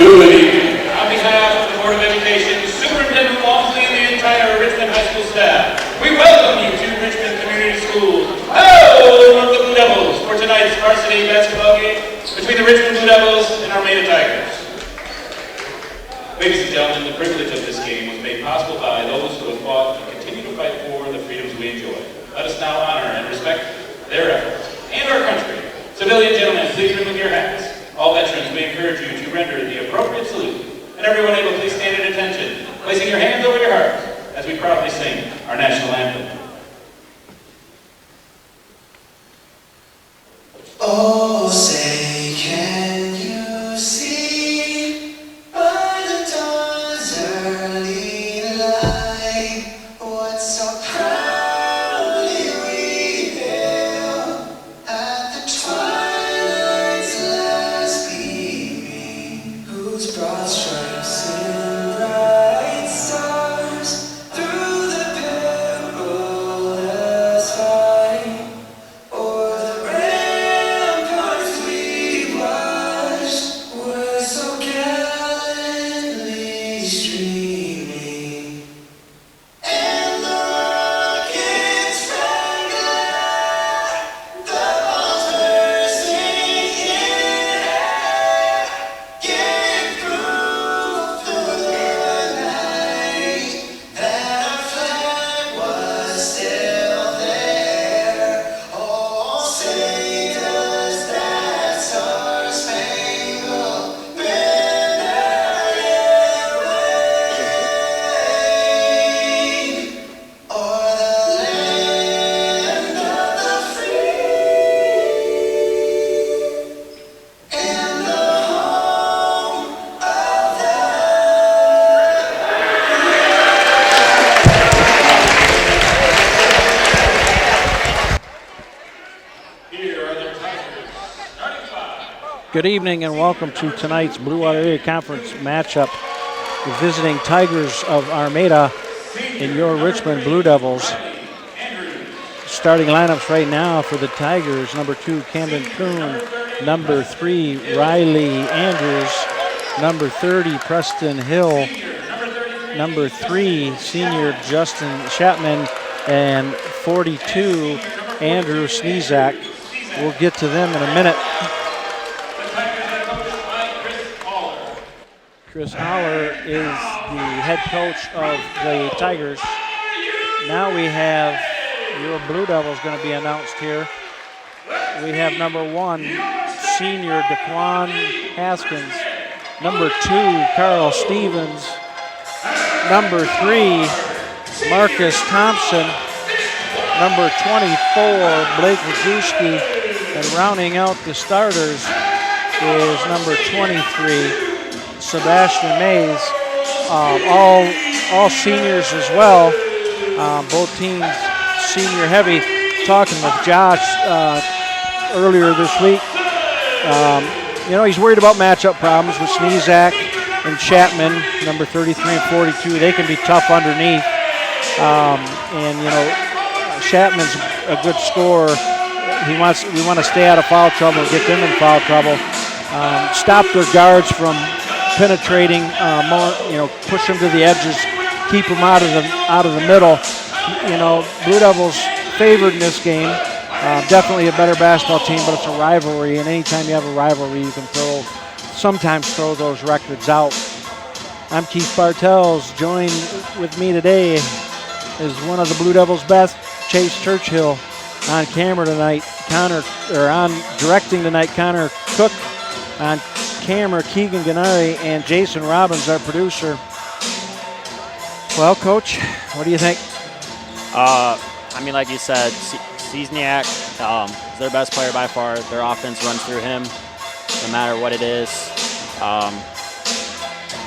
Good evening. On behalf of the Board of Education, Superintendent Walmsley, and the entire Richmond High School staff, we welcome you to Richmond Community Schools, home of the Blue Devils, for tonight's varsity basketball game between the Richmond Blue Devils and Armada Tigers. Ladies and gentlemen, the privilege of this game was made possible by those who have fought and continue to fight for the freedoms we enjoy. Let us now honor and respect their efforts and our country. Civilian gentlemen, please remove your hats. All veterans, we encourage you to render the appropriate salute. And everyone able, please stand at attention, placing your hands over your hearts as we proudly sing our national anthem. Oh, say, can you see by the dawn's early light what so proudly we hailed at the twilight's last gleaming, whose broad stripes and bright stars through the perilous fight o'er the ramparts we watched were so gallantly streaming, and the rockets rang out, the bombs bursting in air, gave proof through the night that our flag was still there. Oh, say does that star-spangled banner yet wave o'er the land of the free and the home of the Here are the Tigers, starting five. Good evening and welcome to tonight's Blue Water Area Conference matchup. The visiting Tigers of Armada and your Richmond Blue Devils. Starting lineups right now for the Tigers: number 2, Camden Kuhn; number 3, Riley Andrews; number 30, Preston Hill; number 3, senior Justin Chapman; and 42, Andrew Sneezak. We'll get to them in a minute. Chris Holler is the head coach of the Tigers. Now we have your Blue Devils going to be announced here. We have number 1, senior Daquan Haskins; number 2, Carl Stevens; number 3, Marcus Thompson; number 24, Blake Wojcicki; and rounding out the starters is number 23, Sebastian Mays. All seniors as well. Both teams senior heavy. Talking with Josh earlier this week. He's worried about matchup problems with Sneezak and Chapman, number 33 and 42. They can be tough underneath. Chapman's a good scorer. We want to stay out of foul trouble, get them in foul trouble. Stop their guards from penetrating, push them to the edges, keep them out of the middle. Blue Devils favored in this game. Definitely a better basketball team, but it's a rivalry, and anytime you have a rivalry, you can sometimes throw those records out. I'm Keith Bartels. Joined with me today is one of the Blue Devils' best, Chase Churchill. On camera tonight, directing tonight, Connor Cook. On camera, Keegan Ganari, and Jason Robbins, our producer. Well, Coach, what do you think? Like you said, Sneezak is their best player by far. Their offense runs through him, no matter what it is.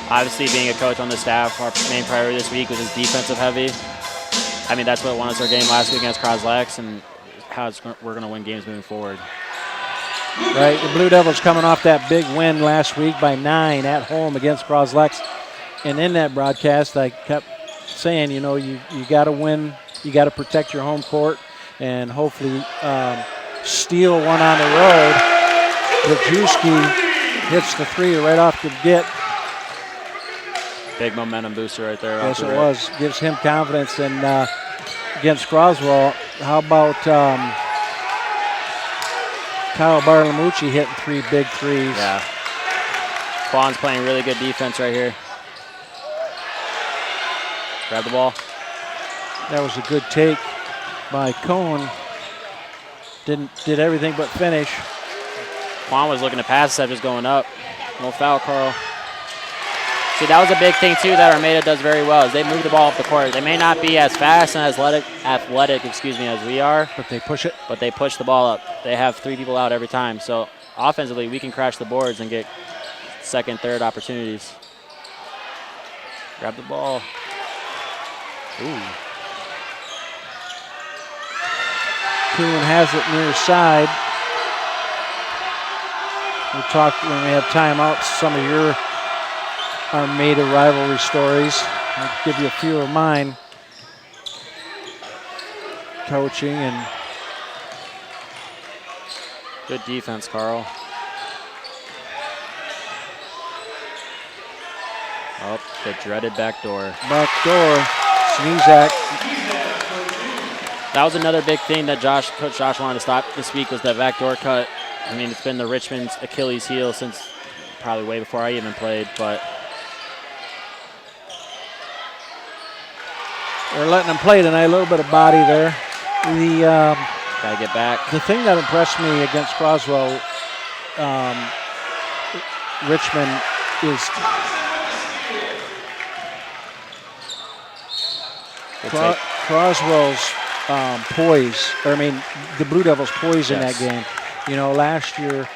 Obviously, being a coach on the staff, our main priority this week was his defensive heavy. That's what won us our game last week against Croslex, and how we're going to win games moving forward. Right, the Blue Devils coming off that big win last week by 9 at home against Croslex. And in that broadcast, I kept saying, you got to win, you got to protect your home court, and hopefully steal one on the road. Wojcicki hits the 3 right off the get. Big momentum booster right there. Yes, it was. Gives him confidence. And against Croswell, how about Kyle Barlamucci hitting 3 big threes? Yeah. Quan's playing really good defense right here. Grab the ball. That was a good take by Cohen. Did everything but finish. Quan was looking to pass instead of just going up. No foul, Carl. See, that was a big thing, too, that Armada does very well, is they move the ball up the court. They may not be as fast and athletic, as we are. But they push it. But they push the ball up. They have 3 people out every time. So offensively, we can crash the boards and get second, third opportunities. Grab the ball. Ooh. Kuhn has it near side. We talked when we have timeouts, some of your Armada rivalry stories. I'll give you a few of mine. Coaching and good defense, Carl. Oh, the dreaded backdoor. Backdoor, Snezak. That was another big thing that Coach Josh wanted to stop this week was that backdoor cut. I mean, it's been the Richmond's Achilles heel since probably way before I even played, but they're letting them play tonight. A little bit of body there. Gotta get back. The thing that impressed me against Croswell, Richmond, is Croswell's poise. The Blue Devils' poise in that game. You know, last year,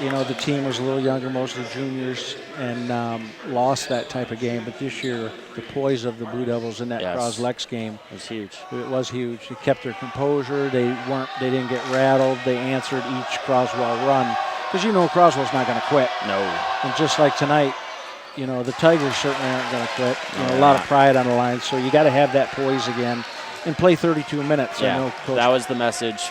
you know, the team was a little younger, mostly juniors, and lost that type of game. But this year, the poise of the Blue Devils in that Croslex game was huge. It was huge. They kept their composure. They didn't get rattled. They answered each Croswell run because you know Croswell's not going to quit. No. And just like tonight, you know, the Tigers certainly aren't going to quit. You know, a lot of pride on the line. So you got to have that poise again and play 32 minutes. Yeah, I know Coach that was the message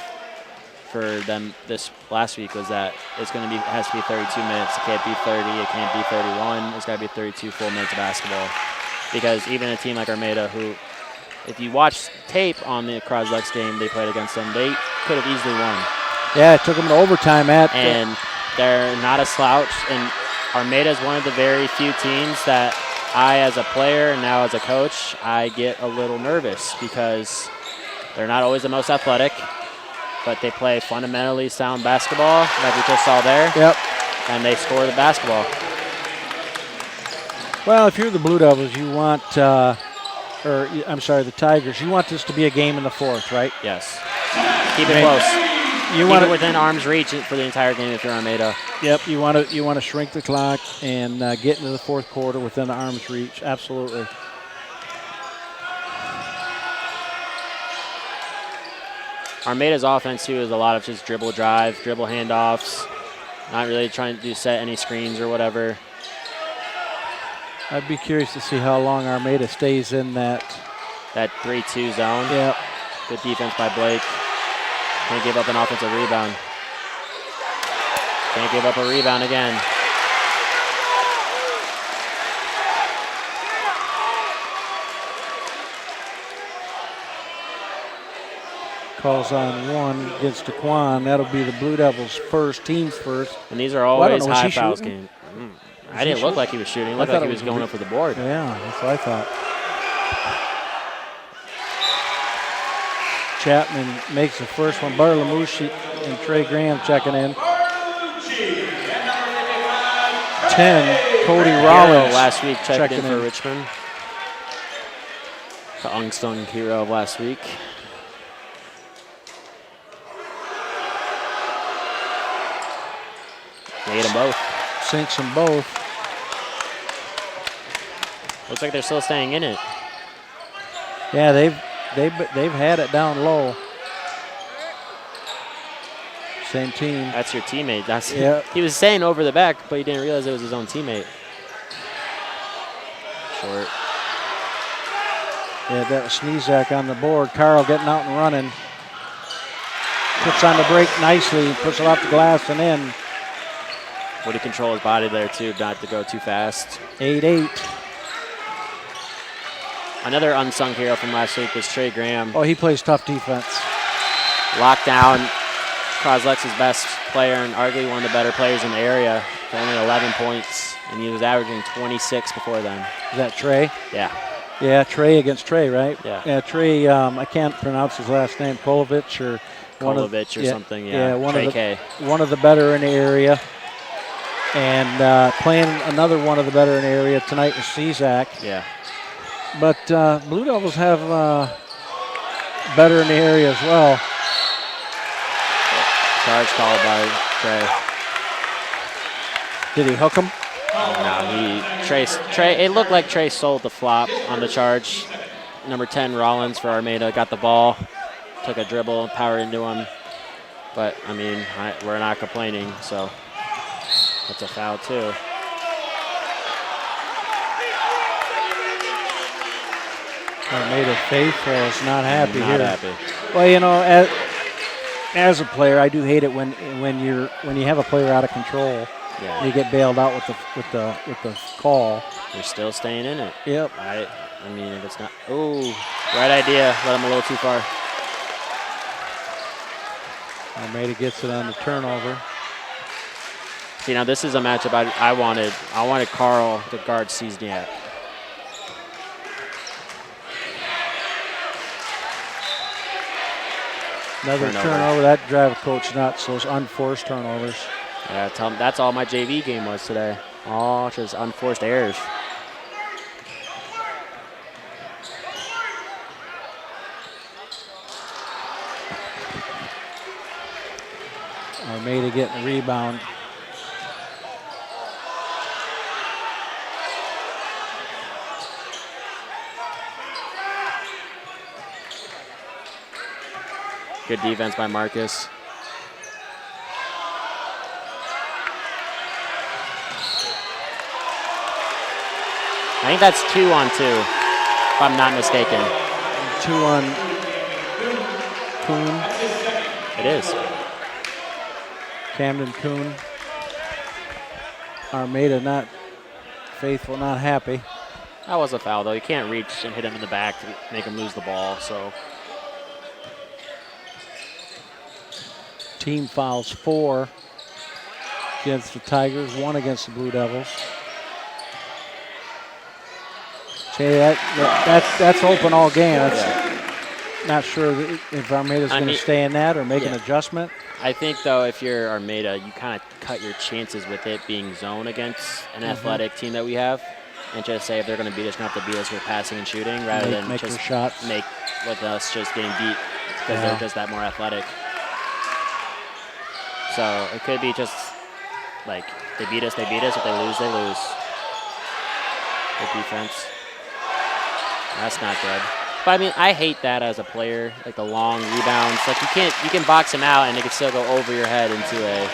for them this last week was that it has to be 32 minutes. It can't be 30. It can't be 31. It's got to be 32 full minutes of basketball. Because even a team like Armada, who, if you watch tape on the Croslex game they played against them, they could have easily won. Yeah, it took them to overtime and they're not a slouch. And Armada is one of the very few teams that I, as a player and now as a coach, I get a little nervous because they're not always the most athletic, but they play fundamentally sound basketball, like we just saw there. Yep. And they score the basketball. Well, if you're the Blue Devils, you want, the Tigers, you want this to be a game in the fourth, right? Yes. Keep it close. You Keep want it within arm's reach for the entire game if you're Armada. Yep. You want to shrink the clock and get into the fourth quarter within arm's reach. Absolutely. Armada's offense, too, is a lot of just dribble drive, dribble handoffs, not really trying to set any screens or whatever. I'd be curious to see how long Armada stays in that 3-2 zone. Yep. Good defense by Blake. Can't give up an offensive rebound. Can't give up a rebound again. Calls on one against Daquan. That'll be the Blue Devils' team's first. And these are always high fouls games. I didn't look like he was shooting. It looked like he was going up for the board. Yeah, that's what I thought. Chapman makes the first one. Barlamucci and Trey Graham checking in. 10, Cody Rollins last week checking in for Richmond. The unsung hero of last week. They ate them both. Sinks them both. Looks like they're still staying in it. Yeah, they've had it down low. Same team. That's your teammate. He was saying over the back, but he didn't realize it was his own teammate. Short. Yeah, that was Snezak on the board. Carl getting out and running. Puts on the break nicely. Puts it off the glass and in. Would he control his body there, too, not to go too fast? 8-8. Another unsung hero from last week was Trey Graham. Oh, he plays tough defense. Locked down Croslex's best player and arguably one of the better players in the area for only 11 points, and he was averaging 26 before then. Is that Trey? Yeah. Yeah, Trey against Trey, right? Yeah. Yeah, Trey, I can't pronounce his last name, Kolovich or Kolovich or something, yeah. One of the better in the area. And playing another one of the better in the area tonight is Cezak. Yeah. But Blue Devils have better in the area as well. Charge called by Trey. Did he hook him? No, Trey. It looked like Trey sold the flop on the charge. Number 10 Rollins for Armada got the ball, took a dribble, powered into him. But I mean, we're not complaining, so that's a foul too. Armada faithful is not happy Not here. happy. Well, you know, as a player, I do hate it when you have a player out of control. Yeah. You get bailed out with the call. You're still staying in it. Yep. I mean, if it's not. Oh, right idea. Let him a little too far. Armada gets it on the turnover. See, now this is a matchup I wanted. I wanted Carl to guard Cezak. Another turnover. That drive coach nuts. Those unforced turnovers. Yeah, tell him that's all my JV game was today. All just unforced errors. Armada getting a rebound. Good defense by Marcus. I think that's 2-on-2, if I'm not mistaken. 2 on Kuhn. It is. Camden Kuhn. Armada not faithful, not happy. That was a foul, though. You can't reach and hit him in the back to make him lose the ball, so. Team fouls 4 against the Tigers, 1 against the Blue Devils. See, that's open all game. Not sure if Armada's going to stay in that or make an adjustment. I think, though, if you're Armada, you kind of cut your chances with it being zone against an athletic team that we have, and just say if they're going to beat us, you're going to have to beat us with passing and shooting rather than make just their shots. make with us just getting beat because they're just that more athletic. So it could be just like they beat us. If they lose, they lose. Good defense. That's not good. But I mean, I hate that as a player, like the long rebounds. Like you can box him out and it can still go over your head into a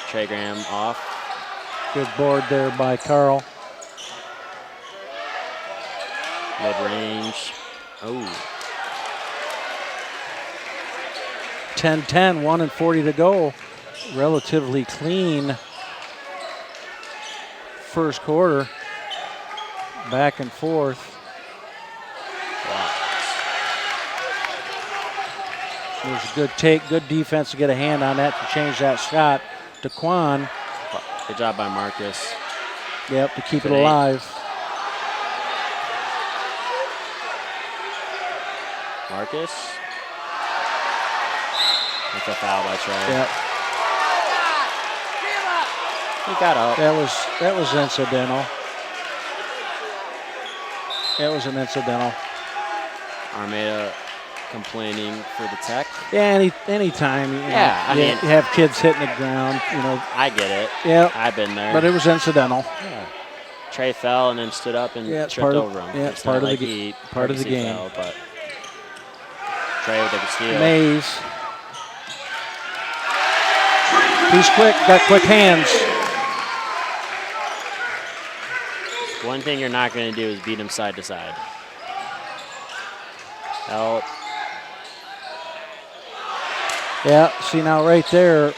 Trey Graham off. Good board there by Carl. Mid-range. Oh. 10-10, 1 and 40 to go. Relatively clean first quarter. Back and forth. There's a good take, good defense to get a hand on that to change that shot to Quan. Good job by Marcus. Yep, to keep it alive. Marcus. That's a foul by Trey. Yep. He got up. That was incidental. That was an incidental. Armada complaining for the tech. Yeah, anytime. You have kids hitting the ground, I get it. Yeah. I've been there. But it was incidental. Yeah. Trey fell and then stood up and tripped over him. Yeah, it's part of like the part of the game. Fell, but Trey with a steal. Mays. He's quick, got quick hands. One thing you're not going to do is beat him side to side. Help. Yeah, see now right there,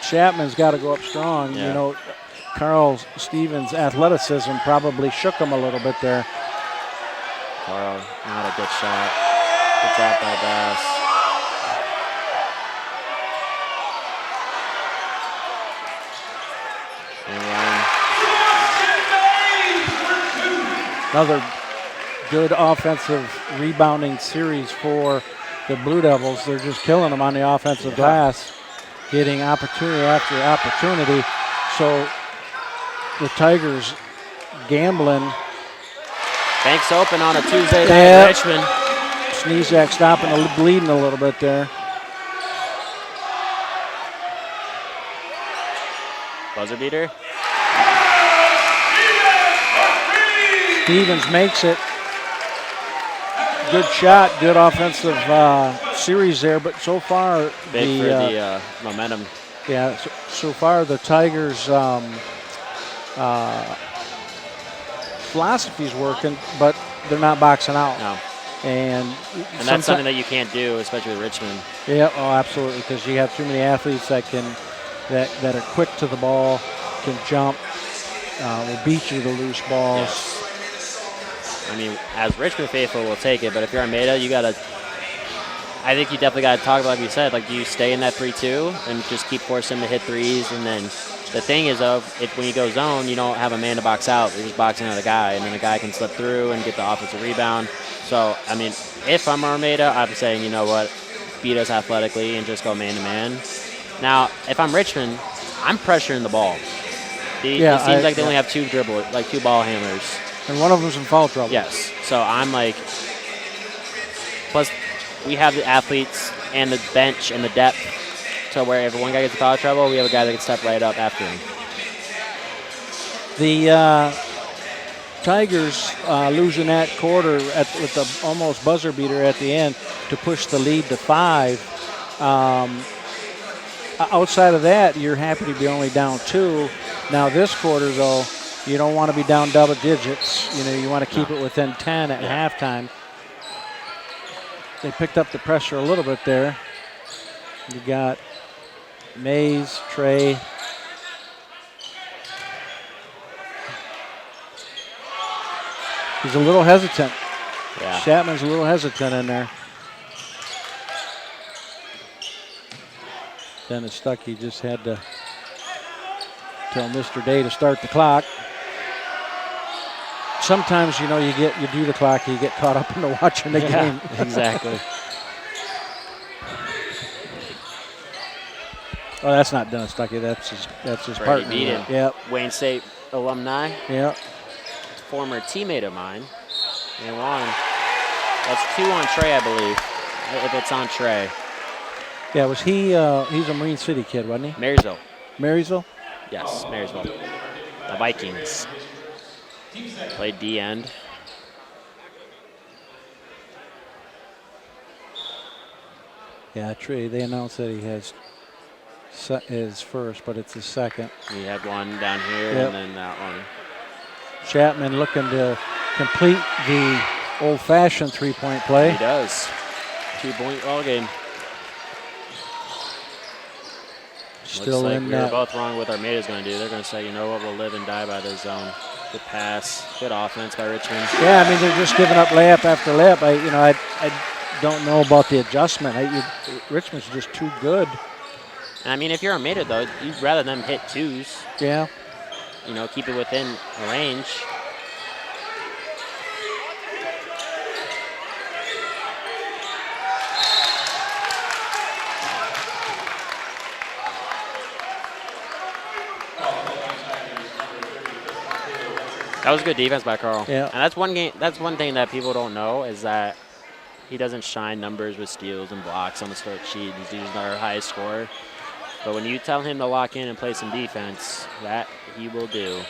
Chapman's got to go up strong. Yeah. Carl Stevens' athleticism probably shook him a little bit there. Carl, not a good shot. Good job by Bass. And Another good offensive rebounding series for the Blue Devils. They're just killing them on the offensive glass, getting opportunity after opportunity. So the Tigers gambling. Banks open on a Tuesday night Yeah. in Richmond. Sneezak stopping the bleeding a little bit there. Buzzer beater. Stevens makes it. Good shot, good offensive series there, but so far Big for the momentum. yeah, so far the Tigers' philosophy's working, but they're not boxing out. No. And that's something that you can't do, especially with Richmond. Yeah, oh, absolutely, because you have too many athletes that that are quick to the ball, can jump, will beat you to loose balls. Yes. I mean, as Richmond faithful, will take it, but if you're Armada, you gotta. I think you definitely gotta talk about, like you said, like, do you stay in that 3-2 and just keep forcing them to hit threes, and then the thing is, when you go zone, you don't have a man to box out. You're just boxing out a guy, and then a guy can slip through and get the offensive rebound. So, I mean, if I'm Armada, I'm saying, you know what, beat us athletically and just go man-to-man. Now, if I'm Richmond, I'm pressuring the ball. It seems like they only have two ball handlers. And one of them's in foul trouble. Yes. So I'm like, plus we have the athletes and the bench and the depth. So where if one guy gets in foul trouble, we have a guy that can step right up after him. The Tigers losing that quarter with the almost buzzer beater at the end to push the lead to 5. Outside of that, you're happy to be only down 2. Now this quarter, though, you don't want to be down double digits. You know, you want to keep it within 10 at halftime. They picked up the pressure a little bit there. You got Mays, Trey. He's a little hesitant. Yeah. Chapman's a little hesitant in there. Dennis Stuckey just had to tell Mr. Day to start the clock. Sometimes, you know, you do the clock, you get caught up into watching the game. Exactly. Oh, that's not Dennis Stuckey. That's his Brady partner. beat him. Yep. Wayne State alumni. Yep. Former teammate of mine. And one. That's 2 on Trey, I believe. If it's on Trey. Yeah, was he? He's a Marine City kid, wasn't he? Marysville. Marysville? Yes, Marysville. The Vikings. Played D end. Yeah, Trey. They announced that he has his first, but it's his second. We had one down here, Yep. and then that one. Chapman looking to complete the old-fashioned three-point play. He does. 2-point ball game. Still Looks like in we were that. both wrong what Armada's going to do. They're going to say, you know what, we'll live and die by this zone. Good pass, good offense by Richmond. Yeah, I mean, they're just giving up layup after layup. I don't know about the adjustment. Richmond's just too good. And I mean, if you're Armada, though, you'd rather them hit 2s. Yeah. You know, keep it within a range. That was good defense by Carl. Yeah. And that's one game. That's one thing that people don't know is that he doesn't shine numbers with steals and blocks on the start sheet. He's usually our highest scorer. But when you tell him to lock in and play some defense, that he will do.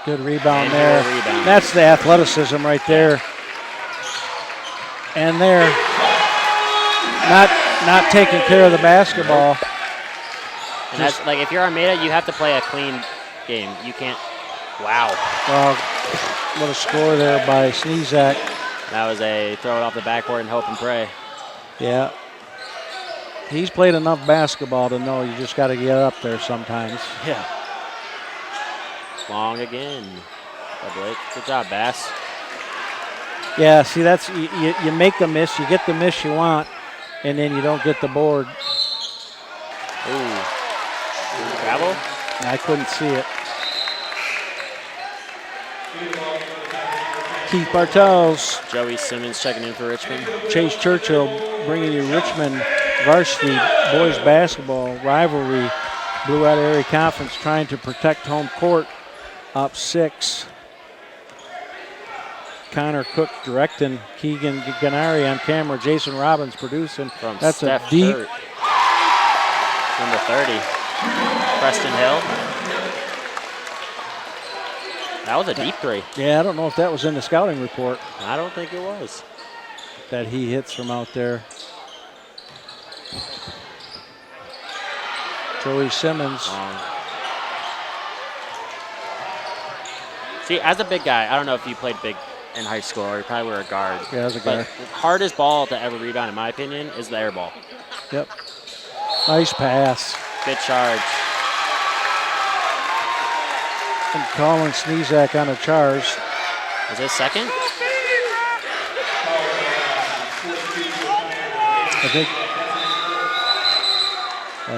Good rebound And there. good rebound. That's the athleticism right there. And they're not taking care of the basketball. And that's like if you're Armada, you have to play a clean game. You can't. Wow. Well, what a score there by Sneezak. That was a throw it off the backboard and hope and pray. Yeah. He's played enough basketball to know you just got to get up there sometimes. Yeah. Long again. By Blake. Good job, Bass. Yeah, see, that's you make the miss, you get the miss you want, and then you don't get the board. Ooh. Travel? I couldn't see it. Keith Bartels, Joey Simmons checking in for Richmond. Chase Churchill bringing you Richmond Varsity boys basketball rivalry. Blue Red Area Conference trying to protect home court, up 6. Connor Cook directing, Keegan Ganari on camera, Jason Robbins producing. From That's Steph a deep. Hurt. Number 30. Preston Hill. That was a deep 3. Yeah, I don't know if that was in the scouting report I don't think it was. that he hits from out there. Joey Simmons. See, as a big guy, I don't know if you played big in high school or you probably were a guard. Yeah, as a guy. But the hardest ball to ever rebound, in my opinion, is the air ball. Yep. Nice pass. Good charge. And Colin Sneezak on a charge. Is this second? I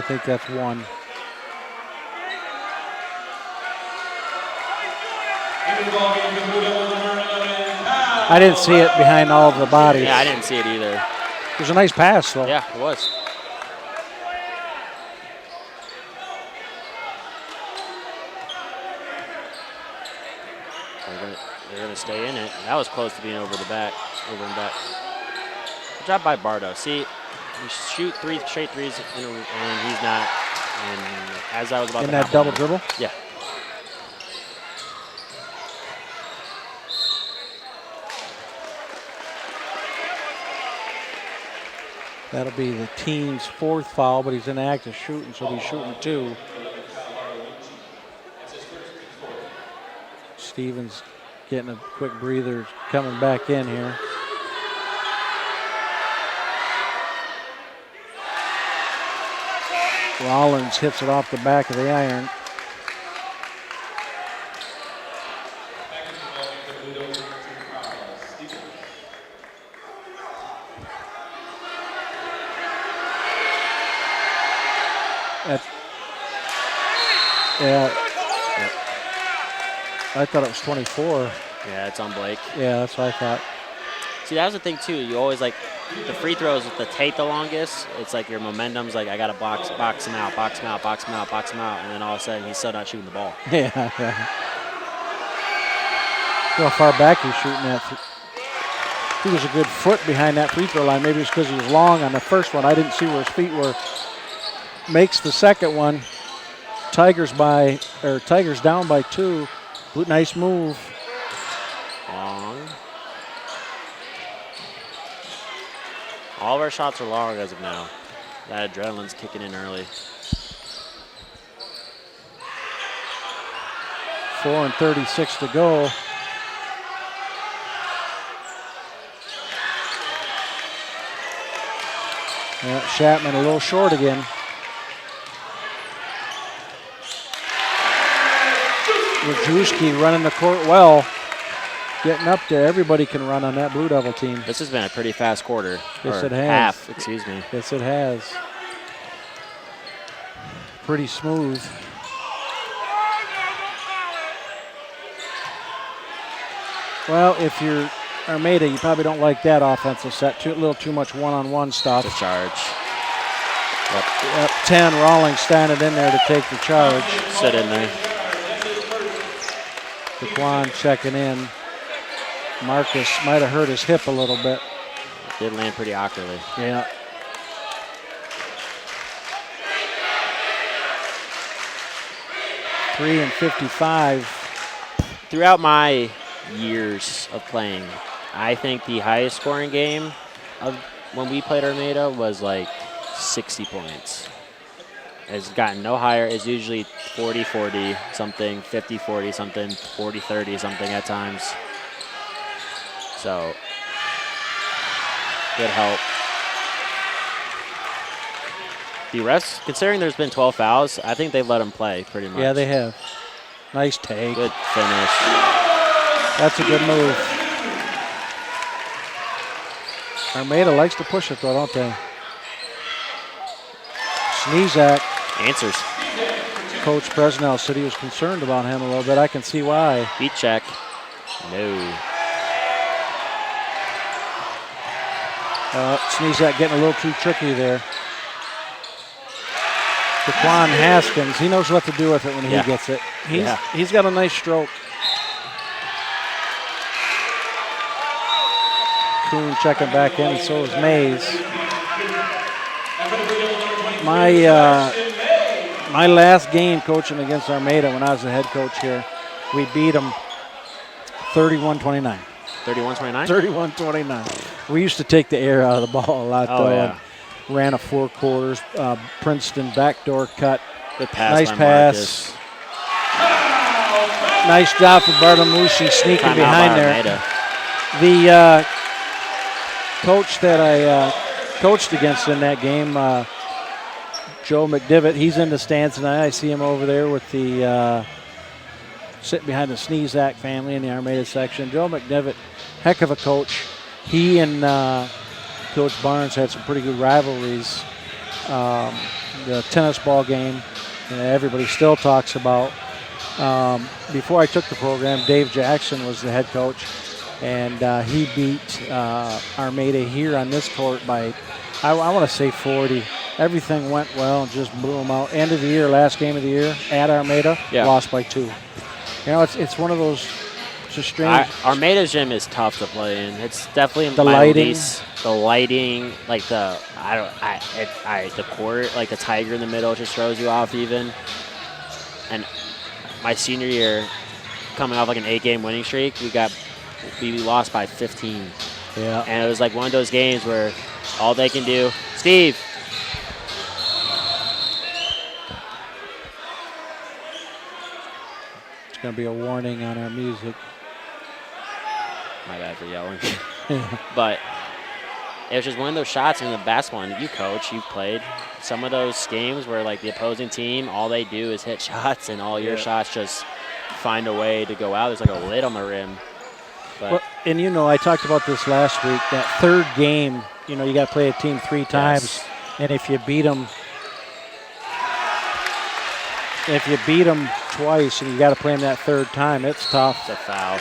think that's 1. I didn't see it behind all of the bodies. Yeah, I didn't see it either. It was a nice pass, though. Yeah, it was. They're gonna stay in it. That was close to being over and back. Good job by Bardo. See, you shoot 3 straight threes, and he's not. And as I was about in to that double dribble? Yeah. That'll be the team's 4th foul, but he's in active shooting, so he's shooting 2. Stevens getting a quick breather, coming back in here. Rollins hits it off the back of the iron. Yeah. I thought it was 24. Yeah, it's on Blake. Yeah, that's what I thought. See, that was the thing, too. You always, like, the free throws with the take the longest, it's like your momentum's like, I got to box him out, and then all of a sudden he's still not shooting the ball. Yeah. Look how far back he's shooting that. He was a good foot behind that free throw line. Maybe it's because he was long on the first one. I didn't see where his feet were. Makes the second one. Tigers down by 2. Nice move. Long. All of our shots are long as of now. That adrenaline's kicking in early. 4:36 to go. Yeah, Chapman a little short again. Wojcicki running the court well. Getting up there. Everybody can run on that Blue Devil team. This has been a pretty fast quarter. Yes, or it has. half, excuse me. Yes, it has. Pretty smooth. Well, if you're Armada, you probably don't like that offensive set. A little too much one-on-one stuff. The charge. Yep, 10, Rawlings standing in there to take the charge. Sit in there. Daquan checking in. Marcus might have hurt his hip a little bit. Did land pretty awkwardly. Yeah. Three and 55. Throughout my years of playing, I think the highest scoring game of when we played Armada was like 60 points. It's gotten no higher. It's usually 40-40 something, 50-40 something, 40-30 something at times. So, good help. The refs, considering there's been 12 fouls, I think they've let him play pretty much. Yeah, they have. Nice take. Good finish. That's a good move. Armada likes to push it, though, don't they? Sneezak. Answers. Coach Presnell said he was concerned about him a little bit. I can see why. Beat check. No. Sneezak getting a little too tricky there. Daquan Haskins, he knows what to do with it when he gets it. He's got a nice stroke. Kuhn checking back in, and so is Mays. My last game coaching against Armada when I was the head coach here, we beat them 31-29. 31-29? 31-29. We used to take the air out of the ball a lot, though. Yeah. Ran a 4 quarters. Princeton backdoor cut. Good pass. Nice by pass. Marcus. Nice job for Bartolomeucci sneaking Timeout behind by there. Armada. The coach that I coached against in that game, Joe McDivitt, he's in the stands tonight. I see him over there with the sitting behind the Sneezak family in the Armada section. Joe McDivitt, heck of a coach. He and Coach Barnes had some pretty good rivalries. The tennis ball game, everybody still talks about. Before I took the program, Dave Jackson was the head coach, and he beat Armada here on this court by, I want to say 40. Everything went well and just blew them out. End of the year, last game of the year at Armada, lost by 2. You know, it's one of those just strange. Armada's gym is tough to play in. It's definitely The lighting. The lighting, like the court, like the tiger in the middle just throws you off even. And my senior year, coming off like an 8-game winning streak, we lost by 15. Yeah. And it was like one of those games where all they can do, Steve. It's going to be a warning on our music. My bad for yelling. But it was just one of those shots in the basketball, and you coach, you've played some of those games where like the opposing team, all they do is hit shots, and all your shots just find a way to go out. There's like a lid on the rim. But Well, and you know, I talked about this last week. That third game, you know, you got to play a team 3 times, and if you beat them twice, and you got to play them that third time, it's tough. it's a foul.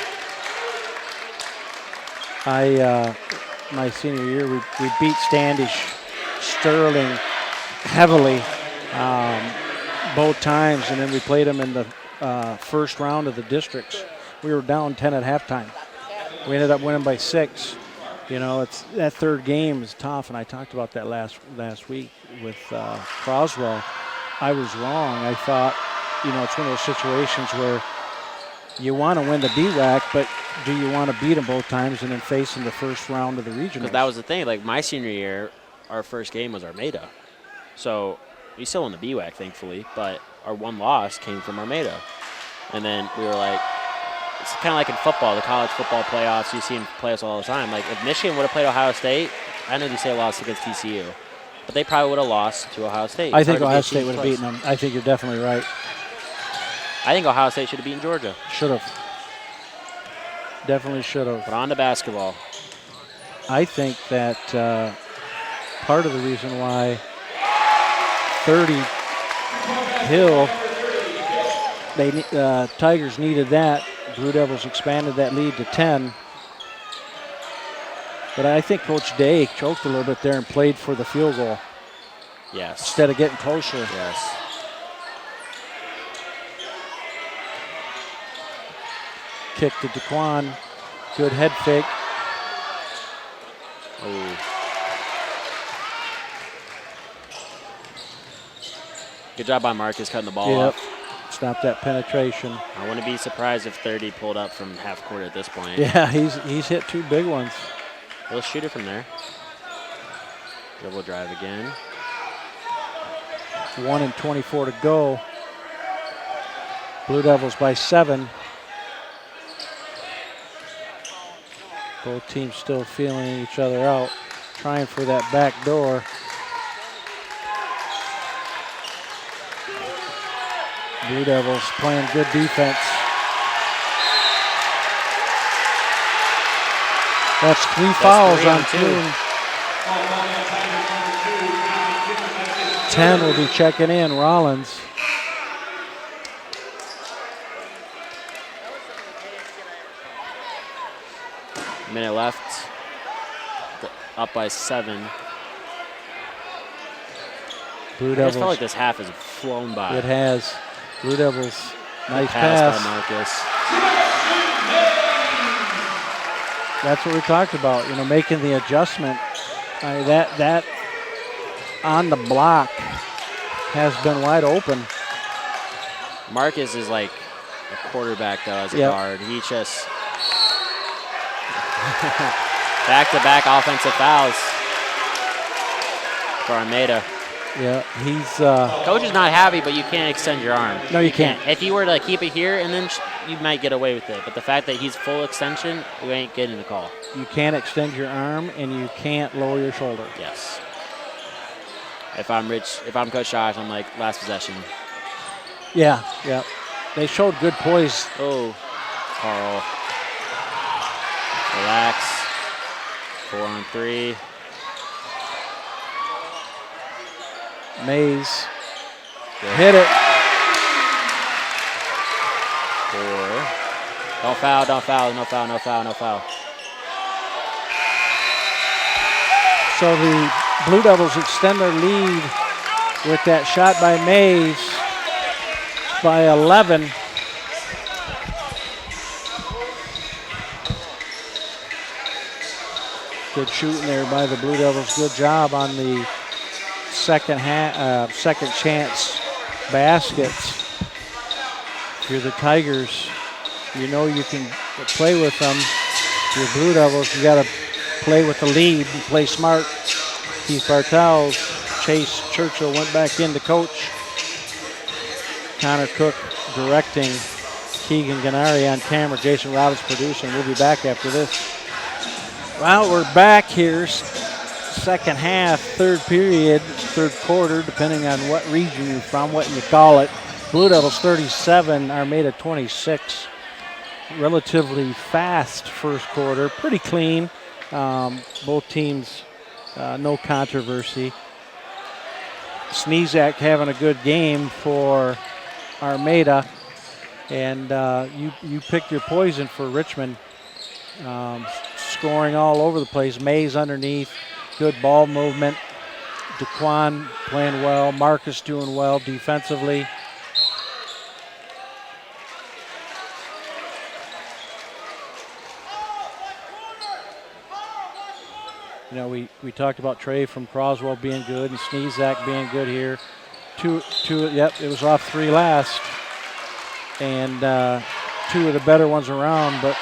My senior year, we beat Standish, Sterling heavily both times, and then we played them in the first round of the districts. We were down 10 at halftime. We ended up winning by 6. You know, it's that third game is tough, and I talked about that last week with Croswell. I was wrong. I thought, you know, it's one of those situations where you want to win the BWAC, but do you want to beat them both times and then face in the first round of the regional? Because that was the thing. Like my senior year, our first game was Armada. So we still won the BWAC, thankfully, but our one loss came from Armada. And then we were like, it's kind of like in football, the college football playoffs, you see them play us all the time. Like if Michigan would have played Ohio State, I know they say lost against TCU, but they probably would have lost to Ohio State. I think Ohio State would have beaten them. I think you're definitely right. I think Ohio State should have beaten Georgia. Should have. Definitely should have. But on to basketball. I think that part of the reason why 30 Hill, Tigers needed that. Blue Devils expanded that lead to 10. But I think Coach Day choked a little bit there and played for the field goal Yes. instead of getting closer. Yes. Kick to Daquan. Good head fake. Oh. Good job by Marcus cutting the ball off. Stop that penetration. I wouldn't be surprised if 30 pulled up from half court at this point. Yeah, he's hit 2 big ones. He'll shoot it from there. Dribble drive again. 1:24 to go. Blue Devils by 7. Both teams still feeling each other out, trying for that back door. Blue Devils playing good defense. That's 3 fouls three on on 2. two. 10 will be checking in, Rollins. Minute left. Up by 7. Blue I just Devils. felt like this half has flown by. It has. Blue Devils, nice pass pass. by Marcus. That's what we talked about, making the adjustment. That on the block has been wide open. Marcus is like a quarterback, though, as a Yep. guard. He just back-to-back offensive fouls for Armada. Yeah, he's. Coach is not happy, but you can't extend your arm. No, you can't. If you were to keep it here, and then you might get away with it. But the fact that he's full extension, we ain't getting the call. You can't extend your arm, and you can't lower your shoulder. Yes. If I'm Coach Josh, I'm like, last possession. Yeah. They showed good poise. Oh, Carl. Relax. 4-on-3. Mays hit it. 4. Don't foul, no foul. So the Blue Devils extend their lead with that shot by Mays by 11. Good shooting there by the Blue Devils. Good job on the second chance baskets. If you're the Tigers, you know you can play with them. If you're Blue Devils, you got to play with the lead and play smart. Keith Bartels, Chase Churchill went back in to coach. Connor Cook directing. Keegan Gennari on camera. Jason Robbins producing. We'll be back after this. Well, we're back here. Second half, third period, third quarter, depending on what region you're from, what you call it. Blue Devils 37, Armada 26. Relatively fast first quarter, pretty clean. Both teams, no controversy. Sneezak having a good game for Armada, and you picked your poison for Richmond. Scoring all over the place. Mays underneath, good ball movement. DeQuan playing well. Marcus doing well defensively. We talked about Trey from Croswell being good and Sneezak being good here. Yep, it was off 3 last. And 2 of the better ones around, but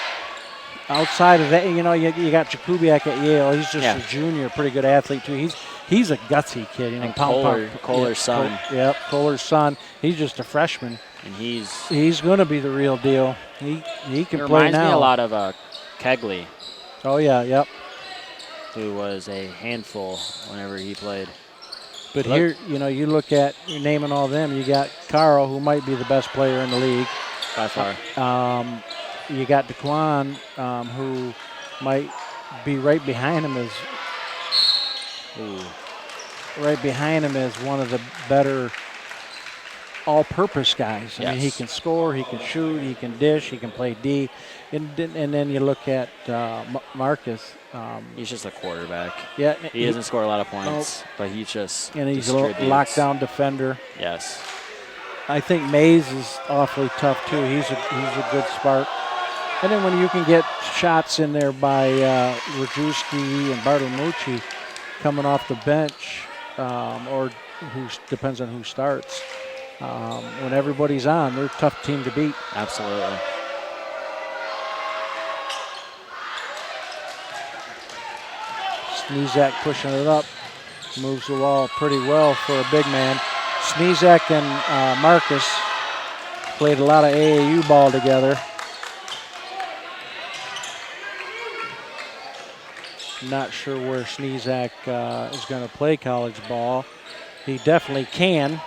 outside of that, you got Jakubiak at Yale. He's just a junior, pretty good athlete too. He's a gutsy kid. And Kohler's son. Yep, Kohler's son. He's just a freshman. And he's going to be the real deal. He can play now. Reminds me a lot of Kegley. Oh yeah, yep. Who was a handful whenever he played. But here, you look at, you're naming all them. You got Carl, who might be the best player in the league by far. You got DeQuan, who might be right behind him as one of the better all-purpose guys. I mean, he can score, he can shoot, he can dish, he can play D. And then you look at Marcus. He's just a quarterback. Yeah, he doesn't score a lot of points, but he's just and he's a lockdown defender. Yes. I think Mays is awfully tough too. He's a good spark. And then when you can get shots in there by Rajewski and Bartolomucci coming off the bench, or depends on who starts. When everybody's on, they're a tough team to beat. Absolutely. Sneezak pushing it up, moves the wall pretty well for a big man. Sneezak and Marcus played a lot of AAU ball together. Not sure where Sneezak is going to play college ball. He definitely can.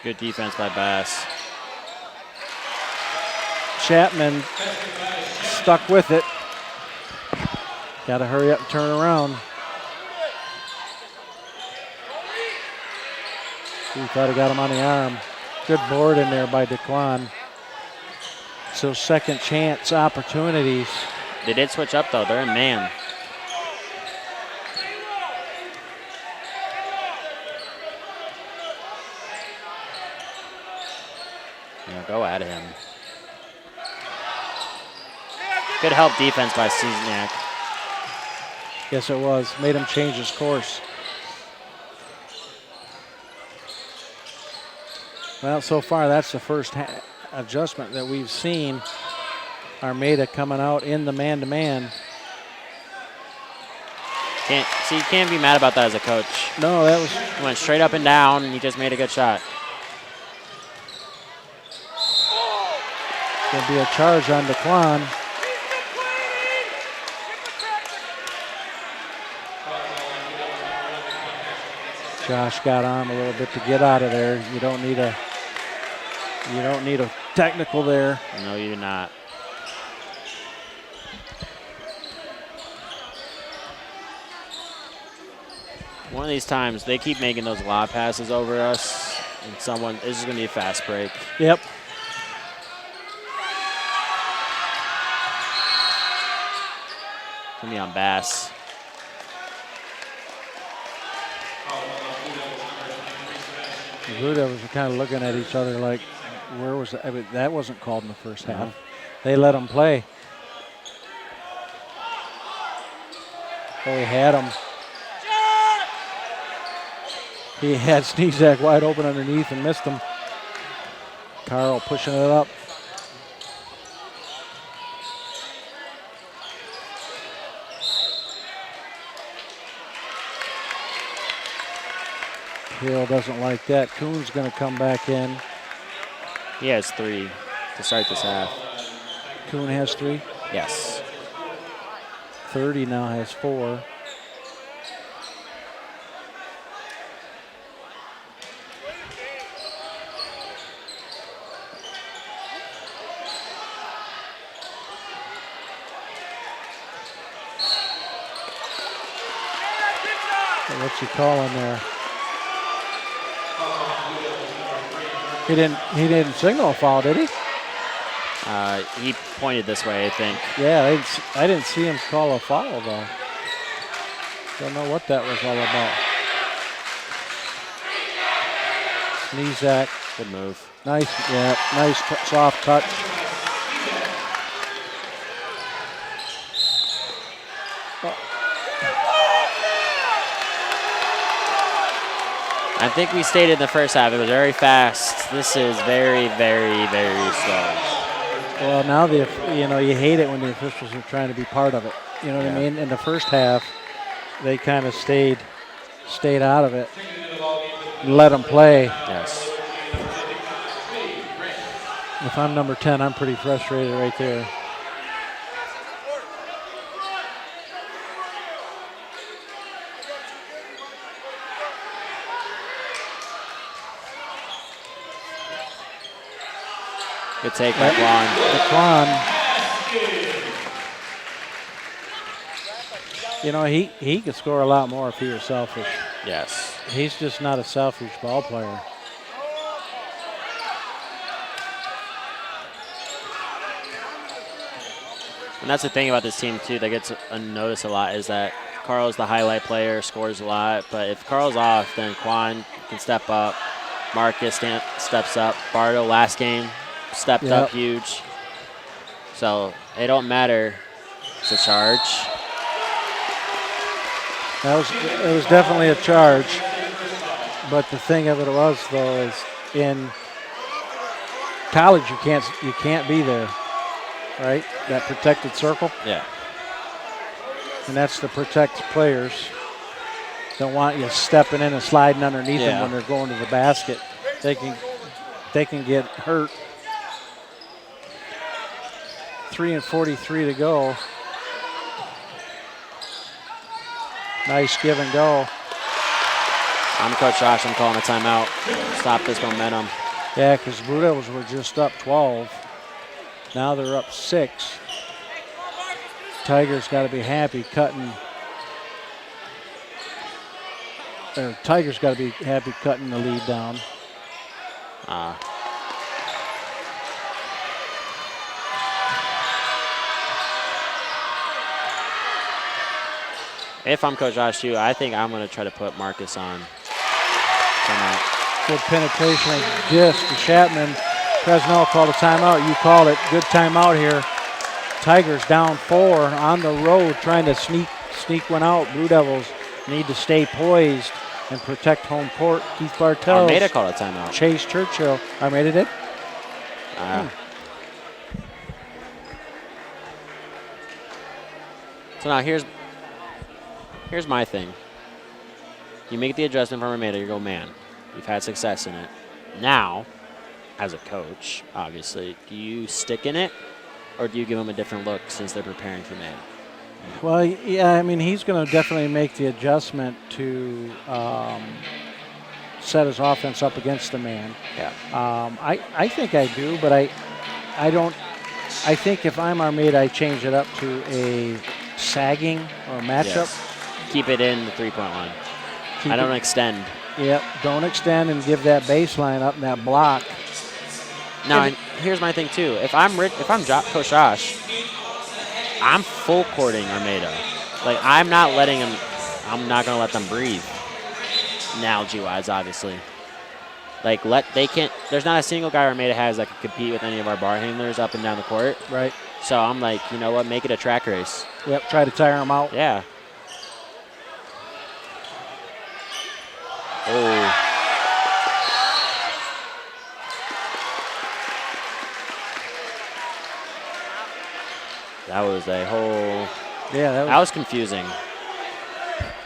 Good defense by Bass. Chapman stuck with it. Got to hurry up and turn around. He thought he got him on the arm. Good board in there by DeQuan. So second chance opportunities. They did switch up though. They're in man. Yeah, go at him. Good help defense by Cizniak. Yes, it was. Made him change his course. Well, so far that's the first adjustment that we've seen. Armada coming out in the man-to-man. You can't be mad about that as a coach. No, that was... He went straight up and down, and he just made a good shot. Going to be a charge on DeQuan. Josh got on a little bit to get out of there. You don't need a technical there. No, you do not. One of these times, they keep making those lob passes over us, and this is going to be a fast break. Yep. It's going to be on Bass. The Blue Devils were kind of looking at each other like, where was that? I mean, that wasn't called in the first half. They let them play. They had him. He had Sneezak wide open underneath and missed him. Carl pushing it up. Hill doesn't like that. Kuhn's going to come back in. He has 3 to start this half. Kuhn has 3. Yes. 30 now has 4. What's he calling there? He didn't signal a foul, did he? He pointed this way, I think. Yeah, I didn't see him call a foul though. Don't know what that was all about. Sneezak. Good move. Nice, yeah, nice soft touch. I think we stated in the first half, it was very fast. This is very, very, very slow. Well, now you hate it when the officials are trying to be part of it. You know what I mean? In the first half, they kind of stayed out of it and let them play. Yes. If I'm number 10, I'm pretty frustrated right there. Good take by Quan. You know, he could score a lot more if he was selfish. Yes. He's just not a selfish ball player. And that's the thing about this team, too, that gets unnoticed a lot is that Carl's the highlight player, scores a lot. But if Carl's off, then Quan can step up. Marcus steps up. Bardo, last game, stepped up huge. So it don't matter. It's a charge. It was definitely a charge. But the thing of it was, though, is in college you can't be there, right? That protected circle. Yeah. And that's to protect players. Don't want you stepping in and sliding underneath them when they're going to the basket. They can get hurt. 3:43 to go. Nice give and go. I'm Coach Josh. I'm calling a timeout. Stop this momentum. Yeah, because Blue Devils were just up 12. Now they're up 6. Tigers got to be happy cutting. Tigers got to be happy cutting the lead down. If I'm Coach Josh too, I think I'm going to try to put Marcus on timeout. Good penetration of disc to Chapman. Fresnel called a timeout. You called it. Good timeout here. Tigers down 4 on the road trying to sneak one out. Blue Devils need to stay poised and protect home court. Keith Bartels. Armada called a timeout. Chase Churchill. Armada did? So now here's my thing. You make the adjustment from Armada, you go, man, you've had success in it. Now, as a coach, obviously, do you stick in it or do you give them a different look since they're preparing for man? Well, yeah, I mean, he's going to definitely make the adjustment to set his offense up against the man. Yeah. I think I do, but I don't. I think if I'm Armada, I change it up to a sagging or matchup. Yes. Keep it in the three-point line. I don't extend. Yep, don't extend and give that baseline up in that block. Now, and here's my thing too. If I'm Coach Josh, I'm full courting Armada. Like I'm not letting him. I'm not gonna let them breathe. Analogy-wise, obviously. Like they can't. There's not a single guy Armada has that can compete with any of our bar handlers up and down the court. Right. So I'm like, you know what? Make it a track race. Yep. Try to tire him out. Yeah. Oh. That was a whole. Yeah, that was confusing.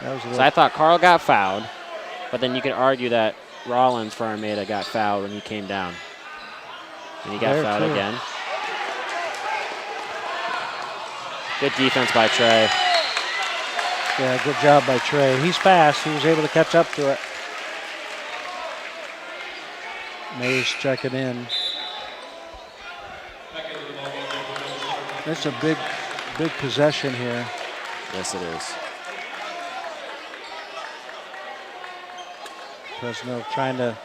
That was a So I thought Carl got fouled, but then you could argue that Rollins for Armada got fouled when he came down. And he got There, fouled too. again. Good defense by Trey. Yeah, good job by Trey. He's fast. He was able to catch up to it. Mays checking in. That's a big possession here. Yes, it is. Fresno trying to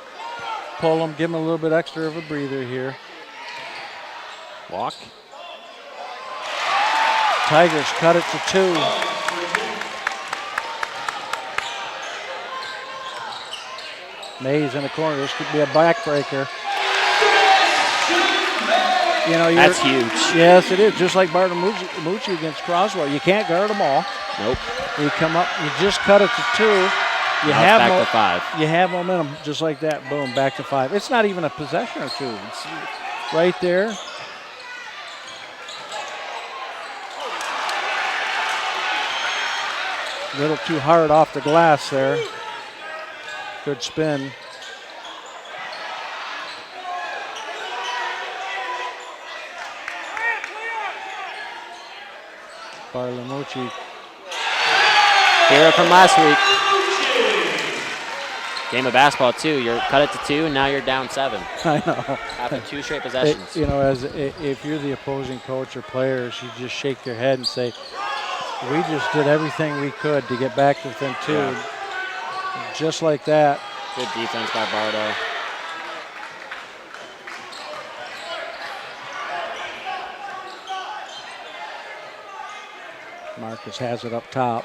pull him, give him a little bit extra of a breather here. Walk. Tigers cut it to 2. Mays in the corner. This could be a backbreaker. You know, That's huge. Yes, it is. Just like Bartolomucci against Croswell. You can't guard them all. Nope. You come up, you just cut it to 2. You Now have it's back to 5. You have momentum just like that. Boom, back to 5. It's not even a possession or 2. It's right there. A little too hard off the glass there. Good spin. Bartolomucci. Hero from last week. Game of basketball, too. You're cut it to 2, and now you're down 7. I know. After 2 straight possessions. You know, if you're the opposing coach or players, you just shake your head and say, we just did everything we could to get back within 2. Yeah. Just like that. Good defense by Bardo. Marcus has it up top.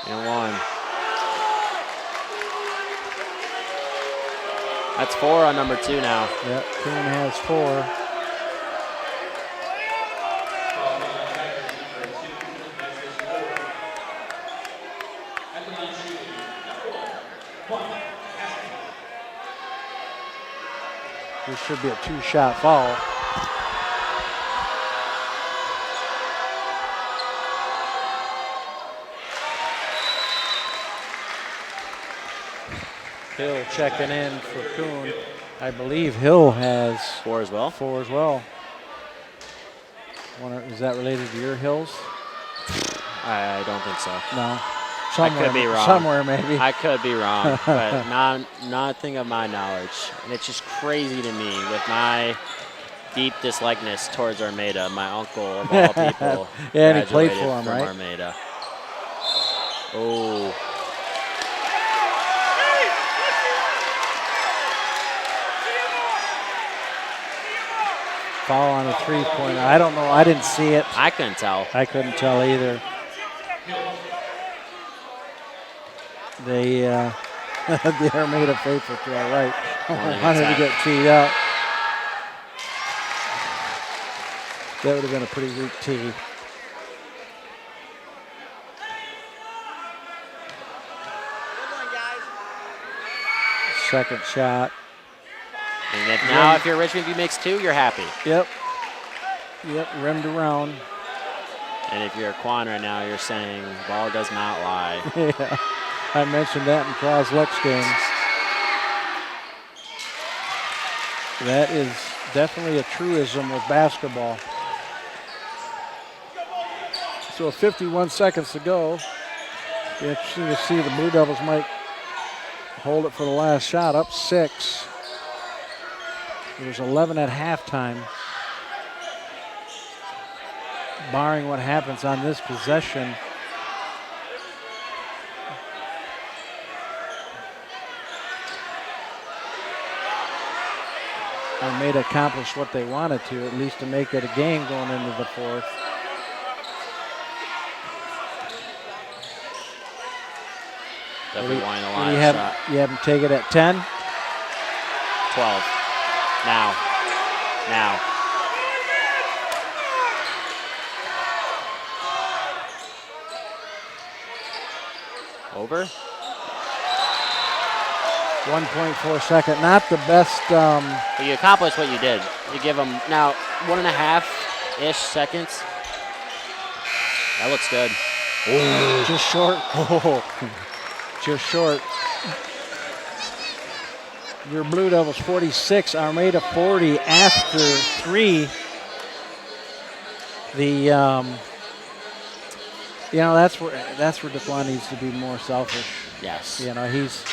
And 1. That's 4 on number 2 now. Yep, Kuhn has 4. This should be a 2-shot foul. Hill checking in for Kuhn. I believe Hill has 4 as well. 4 as well. Is that related to your Hills? I don't think so. No. I could be wrong. Somewhere maybe. I could be wrong, but nothing of my knowledge. And it's just crazy to me with my deep dislikeness towards Armada. My uncle, of all people, yeah, and he played graduated for him, from right? Armada. Oh. Foul on a three-pointer. I don't know. I didn't see it. I couldn't tell. I couldn't tell either. They, the Armada faithful to our right wanted to get teed up. That would have been a pretty weak tee. Second shot. And now if you're Richmond, if you makes 2, you're happy. Yep. Yep, rimmed around. And if you're a Quan right now, you're saying ball does not lie. Yeah, I mentioned that in Crosleck's game. That is definitely a truism with basketball. So 51 seconds to go. Be interesting to see the Blue Devils might hold it for the last shot. Up 6. It was 11 at halftime. Barring what happens on this possession, Armada accomplished what they wanted to, at least to make it a game going into the fourth. Definitely wanting a You line have, shot. you have him take it at 10? 12. Now. Over? 1.4 second. Not the best. But you accomplished what you did. You give them now 1.5-ish seconds. That looks good. Just short. Oh, just short. Your Blue Devils 46, Armada 40 after 3. The that's where DeQuan needs to be more selfish. Yes. You know, he's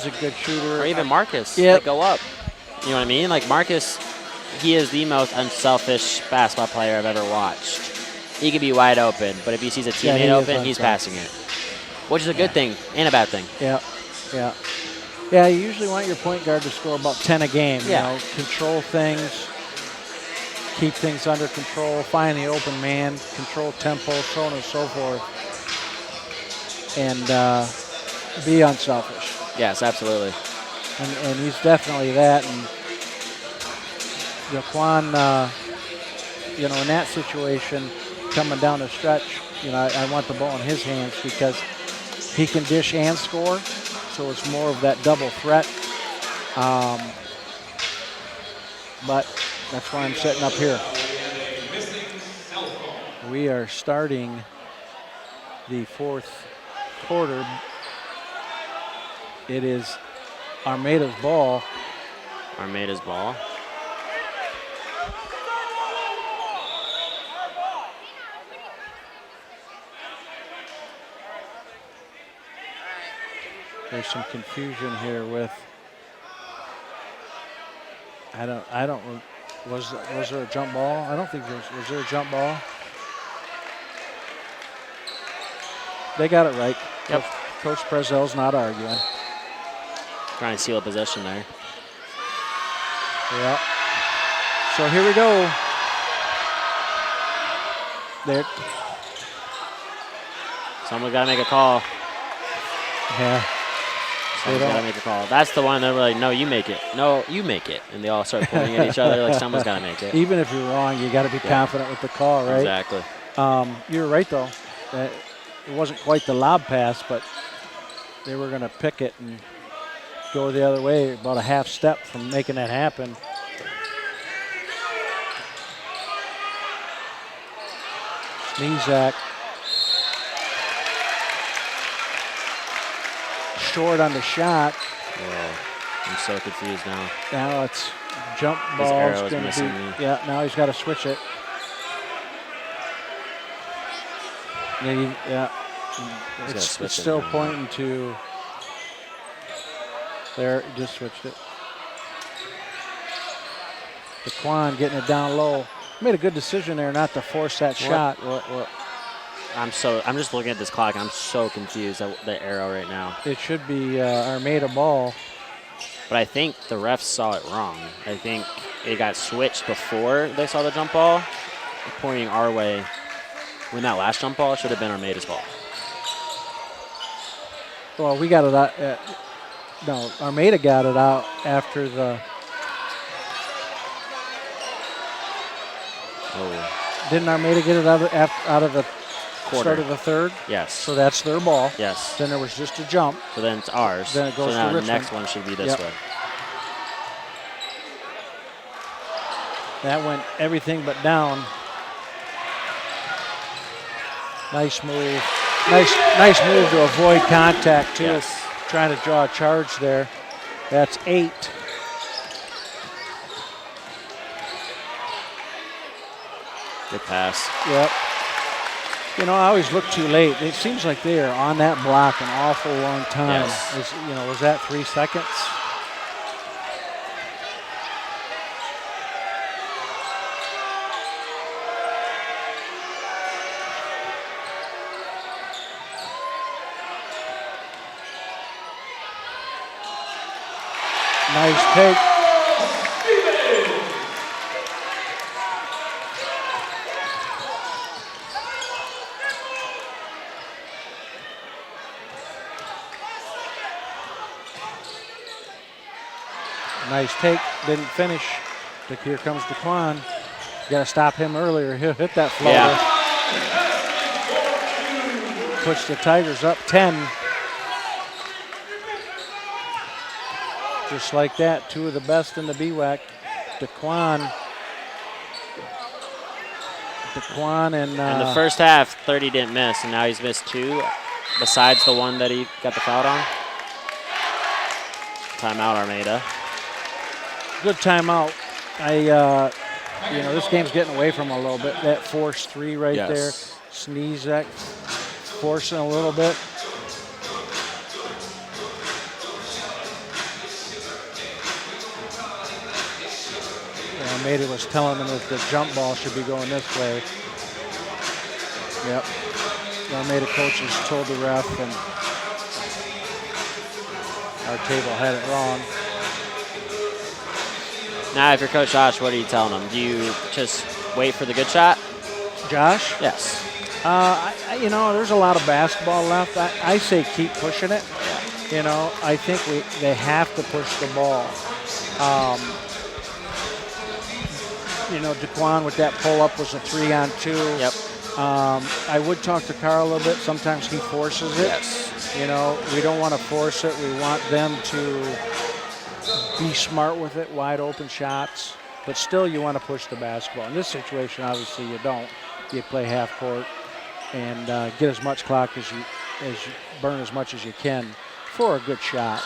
a good shooter. Or even Marcus. Yep. Like, go up. You know what I mean? Like Marcus, he is the most unselfish basketball player I've ever watched. He could be wide open, but if he sees a teammate open, he's passing it, which is a good thing and a bad thing. Yeah. Yeah, you usually want your point guard to score about 10 a game. Yeah. You know, control things, keep things under control, find the open man, control tempo, so on and so forth, and be unselfish. Yes, absolutely. And he's definitely that. And Jaquan, in that situation, coming down the stretch, I want the ball in his hands because he can dish and score. So it's more of that double threat. But that's why I'm setting up here. We are starting the fourth quarter. It is Armada's ball. Armada's ball. There's some confusion here with. Was there a jump ball? I don't think was there a jump ball? They got it right. Yep. Coach Prezel's not arguing. Trying to seal a possession there. Yeah. So here we go. There. Someone got to make a call. Yeah. Someone's got to make a call. That's the one that we're like, no, you make it. No, you make it. And they all start pointing at each other like someone's got to make it. Even if you're wrong, you got to be confident with the call, right? Exactly. You're right, though. It wasn't quite the lob pass, but they were going to pick it and go the other way, about a half step from making that happen. Sneezak. Short on the shot. Whoa. I'm so confused now. Now it's jump His ball. arrow is missing me. Yeah, now he's got to switch it. Yeah. gotta It's switch it still now. pointing to. There, just switched it. DeQuan getting it down low. Made a good decision there not to force that shot. What? I'm just looking at this clock. I'm so confused at the arrow right now. It should be Armada ball. But I think the refs saw it wrong. I think it got switched before they saw the jump ball, pointing our way. When that last jump ball should have been Armada's ball. Well, we got it out. No, Armada got it out after the. Oh, Didn't Armada get it out of the quarter. start of the third? Yes. So that's their ball. Yes. Then there was just a jump. So then it's ours. Then it goes so now to the Richmond. next one should be this Yep. way. That went everything but down. Nice move. Nice move to avoid contact too. Yes. Trying to draw a charge there. That's 8. Good pass. Yep. You know, I always look too late. It seems like they are on that block an awful long time. Yes. Was that 3 seconds? Nice take. Nice take, didn't finish. But here comes DeQuan. Got to stop him earlier. He'll hit that floater. Yeah. Puts the Tigers up 10. Just like that, 2 of the best in the BWAC. DeQuan and In the first half, 30 didn't miss, and now he's missed 2, besides the one that he got the foul on. Timeout, Armada. good timeout. This game's getting away from him a little bit. That forced 3 right Yes. there. Sneezek forcing a little bit. Armada was telling them that the jump ball should be going this way. Yep. The Armada coaches told the ref, and our table had it wrong. Now, if you're Coach Josh, what are you telling them? Do you just wait for the good shot? Josh? Yes. There's a lot of basketball left. I say keep pushing it. I think they have to push the ball. DeQuan with that pull-up was a 3-on-2. Yep. I would talk to Carl a little bit. Sometimes he forces it. Yes. We don't want to force it. We want them to be smart with it, wide open shots. But still, you want to push the basketball. In this situation, obviously, you don't. You play half court and get as much clock as you burn as much as you can for a good shot.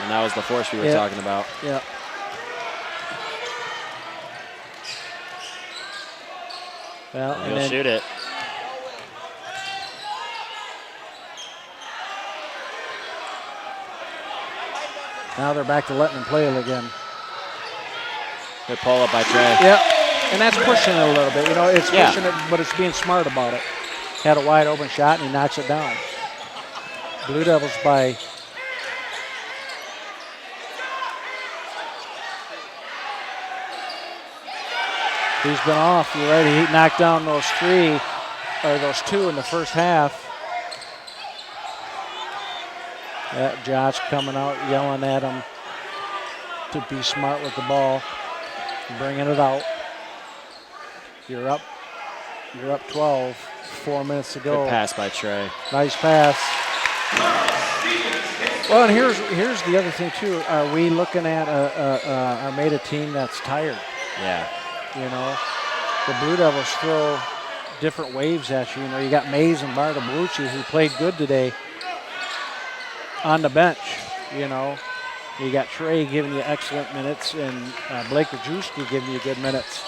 And that was the force we were talking about. Yeah. Well, and He'll then shoot it. now they're back to letting him play it again. Good pull up by Trey. Yep. And that's pushing it a little bit. It's Yeah. pushing it, but it's being smart about it. Had a wide open shot, and he knocks it down. Blue Devils by he's been off. You're right. He knocked down those 2 in the first half. That Josh coming out, yelling at him to be smart with the ball, bringing it out. You're up 12. 4 minutes to go. Good pass by Trey. Nice pass. Well, and here's the other thing too. Are we looking at a Armada team that's tired? Yeah. The Blue Devils throw different waves at you. You got Mays and Bartolucci, who played good today, on the bench. You got Trey giving you excellent minutes, and Blake Rajewski giving you good minutes.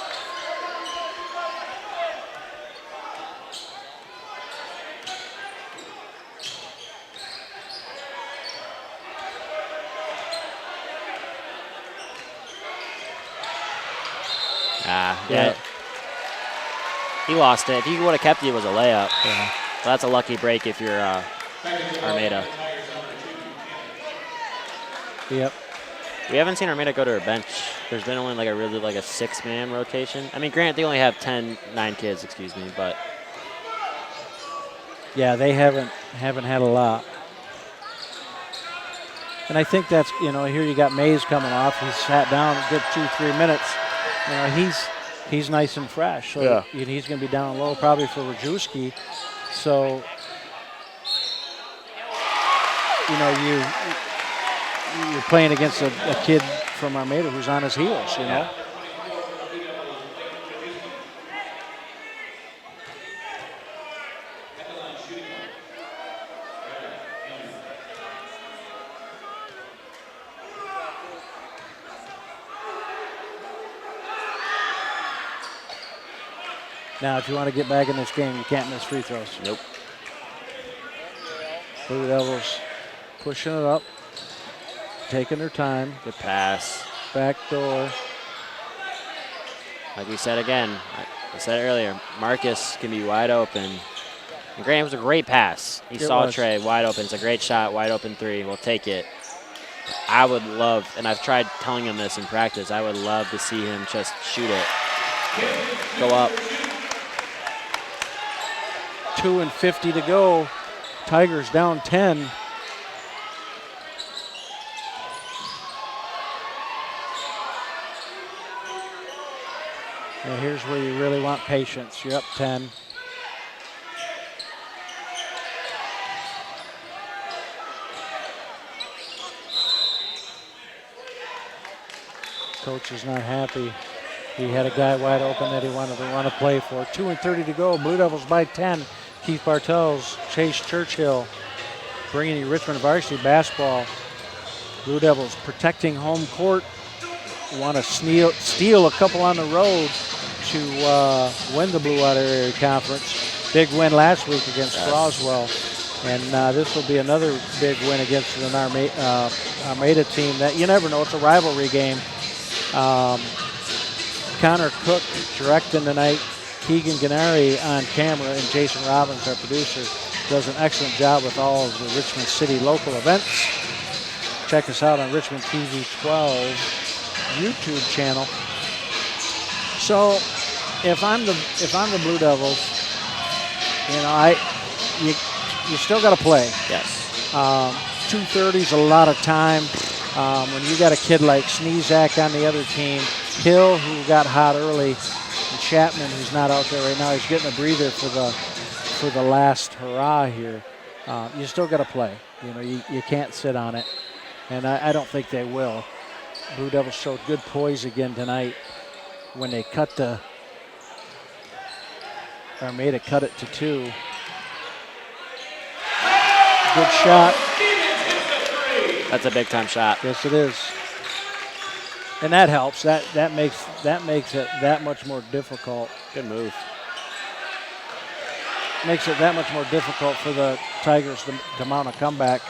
Yeah. He lost it. If he would have kept it, it was a layup. Yeah. So that's a lucky break if you're Armada. Yep. We haven't seen Armada go to her bench. There's been only like a 6-man rotation. I mean, granted, they only have 9 kids, excuse me, but Yeah, they haven't had a lot. And I think that's, here you got Mays coming off. He's sat down a good 2-3 minutes. He's nice and fresh. So Yeah. he's going to be down low probably for Rajewski. So, you're playing against a kid from Armada who's on his heels, Yeah. Now, if you want to get back in this game, you can't miss free throws. Nope. Blue Devils pushing it up, taking their time. Good pass. Back door. Like we said again, I said it earlier, Marcus can be wide open. And Graham was a great pass. He saw was. Trey wide open. It's a great shot, wide open 3. We'll take it. I would love, and I've tried telling him this in practice, I would love to see him just shoot it. Go up. 2:50 to go. Tigers down 10. Now here's where you really want patience. You're up 10. Coach is not happy. He had a guy wide open that he wanted to run a play for. 2:30 to go. Blue Devils by 10. Keith Bartels, Chase Churchill, bringing you Richmond Varsity basketball. Blue Devils protecting home court. Want to steal a couple on the road to win the Blue Water Area Conference. Big win last week against Roswell. And this will be another big win against an Armada team that you never know. It's a rivalry game. Connor Cook directing tonight. Keegan Gennari on camera, and Jason Robbins, our producer, does an excellent job with all of the Richmond City local events. Check us out on Richmond TV 12 YouTube channel. So, if I'm the Blue Devils, you still got to play. Yes. 2:30 is a lot of time. When you got a kid like Sneezak on the other team, Hill, who got hot early, and Chapman, who's not out there right now, he's getting a breather for the last hurrah here. You still got to play. You can't sit on it, and I don't think they will. Blue Devils showed good poise again tonight when they Armada cut it to 2. Good shot. That's a big time shot. Yes, it is. And that helps. That makes it that much more difficult. Good move. Makes it that much more difficult for the Tigers to mount a comeback.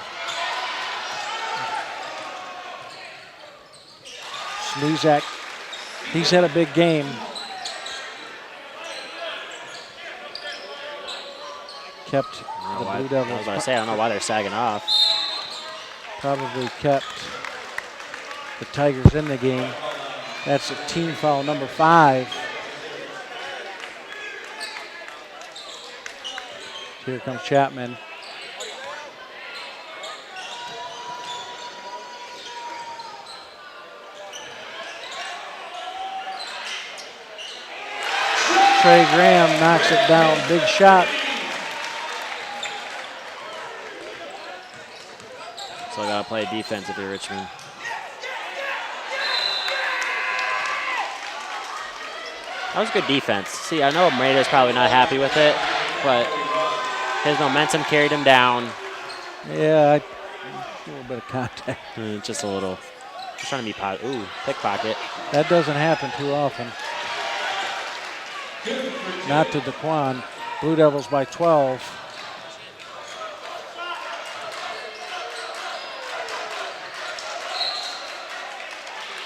Sneezak, he's had a big game. Kept the Blue Devils. I was about to say, I don't know why they're sagging off. Probably kept the Tigers in the game. That's a team foul number 5. Here comes Chapman. Trey Graham knocks it down. Big shot. So I got to play defense if you're Richmond. That was good defense. See, I know Armada's probably not happy with it, but his momentum carried him down. Yeah, a little bit of contact. Just a little. He's trying to be pickpocket. That doesn't happen too often. Not to DeQuan. Blue Devils by 12.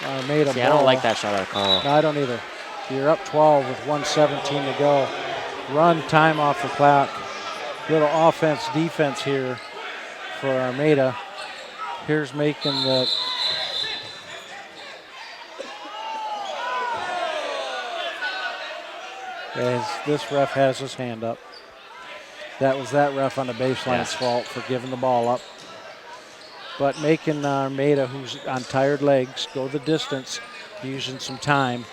Armada See, ball. I don't like that shot at Carl. No, I don't either. You're up 12 with 1:17 to go. Run time off the clock. Little offense, defense here for Armada. Here's making the as this ref has his hand up. That was that ref on the baseline's fault for giving the ball up. But making Armada, who's on tired legs, go the distance, using some time.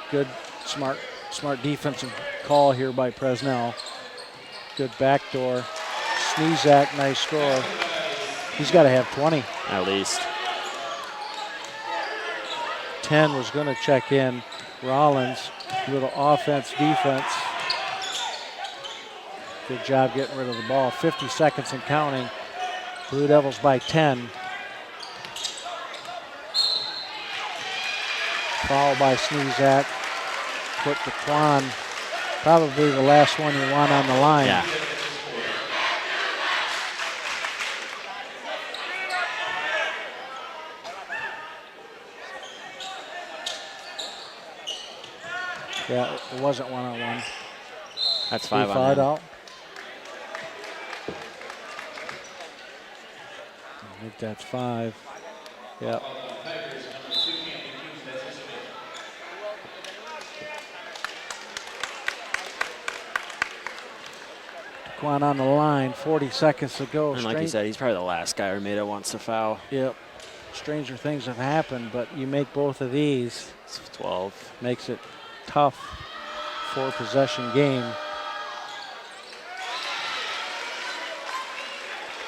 Good, smart defensive call here by Presnell. Good backdoor. Sneezak, nice score. He's got to have 20. At least. 10 was going to check in. Rollins, little offense, defense. Good job getting rid of the ball. 50 seconds and counting. Blue Devils by 10. Foul by Sneezak. Put DeQuan, probably the last one you want on the line. Yeah. Yeah, it wasn't one-on-one. That's 5 on Five him. out. I think that's 5. Yep. DeQuan on the line, 40 seconds to go. And like you said, he's probably the last guy Armada wants to foul. Yep. Stranger things have happened, but you make both of these. It's 12. Makes it tough 4-possession game.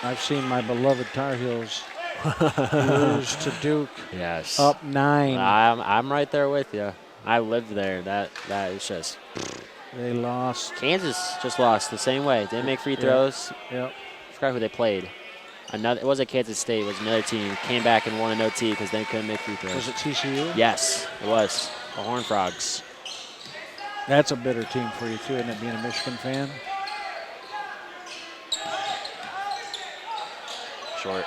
I've seen my beloved Tar Heels lose to Duke. Yes. Up 9. I'm right there with you. I lived there. That is just. They lost. Kansas just lost the same way. Didn't make free throws. Yep. I forgot who they played. It wasn't Kansas State. It was another team. Came back and won an OT because they couldn't make free throws. Was it TCU? Yes, it was. The Horned Frogs. That's a bitter team for you too, isn't it, being a Michigan fan? Short.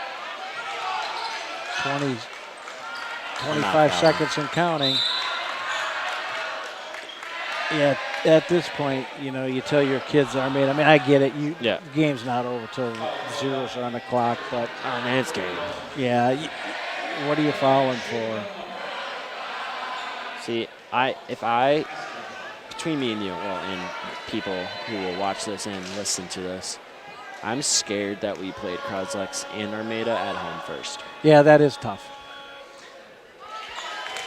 25 seconds and counting. Yeah, at this point, you know, you tell your kids, I mean, I get it. The game's not over till the zeros are on the clock, but Oh, man, it's game. yeah, what are you fouling for? See, between me and you, and people who will watch this and listen to this, I'm scared that we played Crowdslex and Armada at home first. Yeah, that is tough.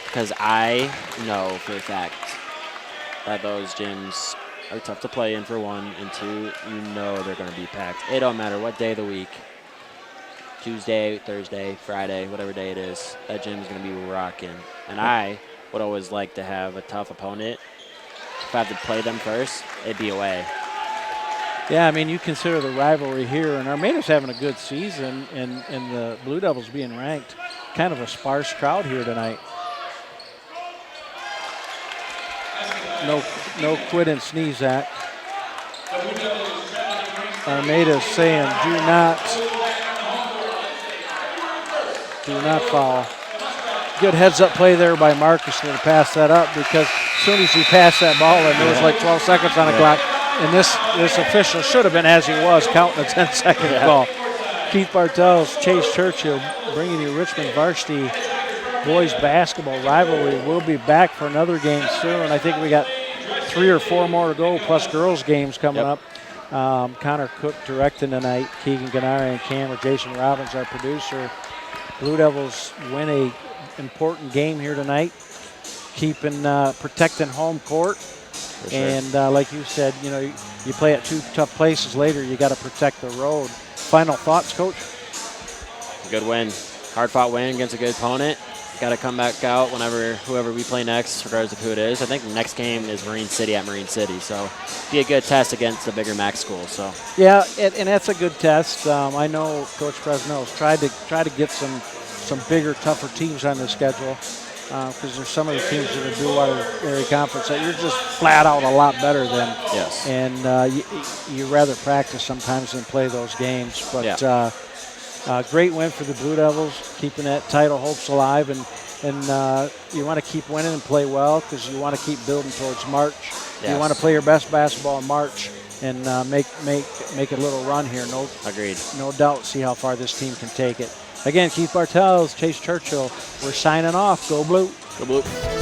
Because I know for a fact that those gyms are tough to play in, for one, and two, you know they're going to be packed. It don't matter what day of the week, Tuesday, Thursday, Friday, whatever day it is, that gym is going to be rocking. And I would always like to have a tough opponent. If I have to play them first, it'd be away. Yeah, I mean, you consider the rivalry here, and Armada's having a good season, and the Blue Devils being ranked. Kind of a sparse crowd here tonight. No quit and sneeze at. Armada's saying, do not foul. Good heads-up play there by Marcus to pass that up, because as soon as he passed that ball, and there was like 12 seconds on the clock, and this official should have been, as he was, counting a 10-second ball. Keith Bartels, Chase Churchill, bringing you Richmond Varsity boys basketball rivalry. We'll be back for another game soon. I think we got 3 or 4 more to go, plus girls games coming up. Connor Cook directing tonight. Keegan Ganari and camera. Jason Robbins, our producer. Blue Devils win a important game here tonight, protecting home court. For sure. And like you said, you know, you play at 2 tough places later. You got to protect the road. Final thoughts, Coach? Good win. Hard-fought win against a good opponent. Got to come back out whoever we play next, regardless of who it is. I think the next game is Marine City at Marine City, so be a good test against the bigger MAC school. So yeah, and that's a good test. I know Coach Presnell's tried to get some some bigger, tougher teams on the schedule. Because there's some of the teams in the Blue Water Area Conference that you're just flat out a lot better than. Yes. And you rather practice sometimes than play those games. But great win for the Blue Devils, keeping that title hopes alive. And you want to keep winning and play well because you want to keep building towards March. Yes. You want to play your best basketball in March and make a little run here. Agreed. No doubt, see how far this team can take it. Again, Keith Bartels, Chase Churchill, we're signing off. Go Blue. Go Blue.